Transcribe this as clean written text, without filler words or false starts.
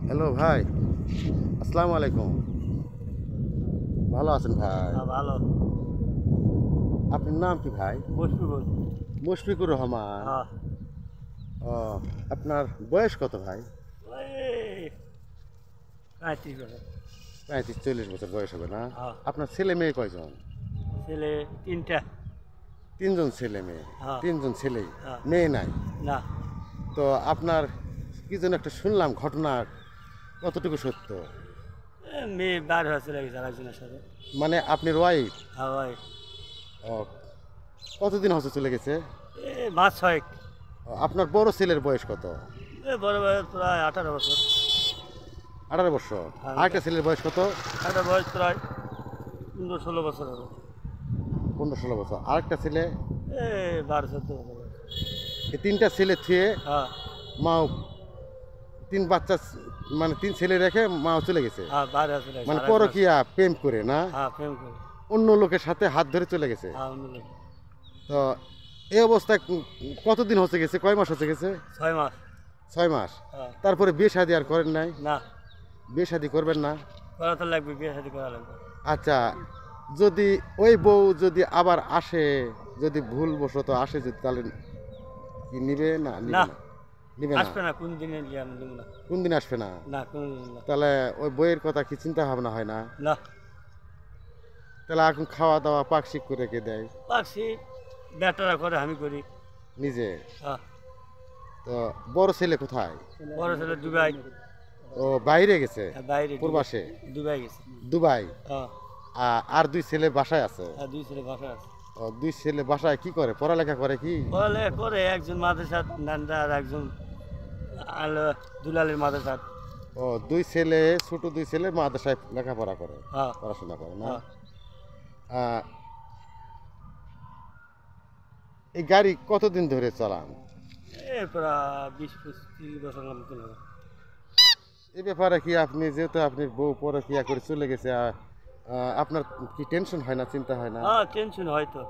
Hello ভাই, আসসালামু আলাইকুম। ভালো আছেন ভাই? ভালো। আপনার নাম কি ভাই? মুশফিকুল। মুশফিকুর রহমান। হ্যাঁ। ও, আপনার বয়স কত ভাই? ওই 35 বছর। 35-40 বছর বয়স হবে না? হ্যাঁ। আপনার ছেলে মেয়ে কয়জন? ছেলে 3টা। 3জন ছেলে মেয়ে। হ্যাঁ। 3জন ছেলেই, হ্যাঁ। মেয়ে নাই? না, তো আপনার কি যেন একটা শুনলাম ঘটনা, কতটুকু সত্য? মেয়ে বার হয়ে চলে গেছে আরেকজনের সাথে। মানে আপনার ওয়াইফ? হ্যাঁ ভাই। ও, কতদিন হচ্ছে চলে গেছে? মাস 6। আপনার বড় ছেলের বয়স কত? বড় বয়স প্রায় 18 বছর। 18 বছর। হ্যাঁ। আরেকটা ছেলের বয়স কত? একটা বয়স প্রায় 15-16 বছর হবে। 15-16 বছর। আরেকটা ছেলে? 12-14 বছর বয়স। এই 3টা ছেলে থুয়ে হ্যাঁ। মাও 3 বাচ্চা, মানে 3 ছেলে রেখে মাও চলে গেছে। হ্যাঁ, বার হয়ে চলে গেছে মানে আরেকজনের পরকিয়া প্রেম করে না, সাথে। হ্যাঁ, প্রেম করে। অন্য লোকের সাথে হাত ধরে চলে গেছে। হ্যাঁ, অন্য লোক। তো এই অবস্থায় কতদিন হচ্ছে গেছে, কয় মাস হচ্ছে গেছে? 6 মাস। 6 মাস। হ্যাঁ। তারপরে বিয়ে শাদী আর করেন নাই? না, বিয়ে শাদী করবেন না? করা তো লাগবে, বিয়ে শাদী করা লাগবে। আচ্ছা, যদি ওই বউ যদি আবার আসে, যদি ভুলবশত আসে, যদি তাহলে কি নিবে না? নিবে না। না? নিবে না? আসবে না, কোন দিনে নিয়ে আমি নেবো না। কোন দিন আসবে না? না, কোন দিন না। তাহলে ওই বইয়ের কথা কি চিন্তা ভাবনা হয় না? না, তাহলে এখন খাওয়া দাওয়া পাকশিক করে রেখে দেয় পারছি। বেটারা করে, আমি করি। নিজে। হ্যাঁ। তো বড় ছেলে কোথায়? বড় ছেলে দুবাই। ও বাইরে গেছে, বাইরে প্রবাসে, দুবাই গেছে। দুবাই। হ্যাঁ। আর 2 ছেলে বাসায় আছে? আর 2 ছেলে বাসা আছে। ও, 2 ছেলে বাসায় কি করে, পড়ালেখা করে কি? বলে করে, একজন মাদ্রাসা নান্দা আর একজন দুলালের মাদ্রাসা। ও, 2 ছেলে, ছোট 2 ছেলে মাদ্রাসায় লেখাপড়া করে, হ্যাঁ। পড়াশোনা করে না? হ্যাঁ। আহ, এই গাড়ি কতদিন ধরে চালান? প্রায় 20-25-30 বছর মতো হবে। এই ব্যাপারে কি আপনি, যেহেতু আপনি বউ পরকিয়া করে চলে গেছে, আপনার কি টেনশন হয় না, চিন্তা হয় না? হ্যাঁ, টেনশন হয়তো।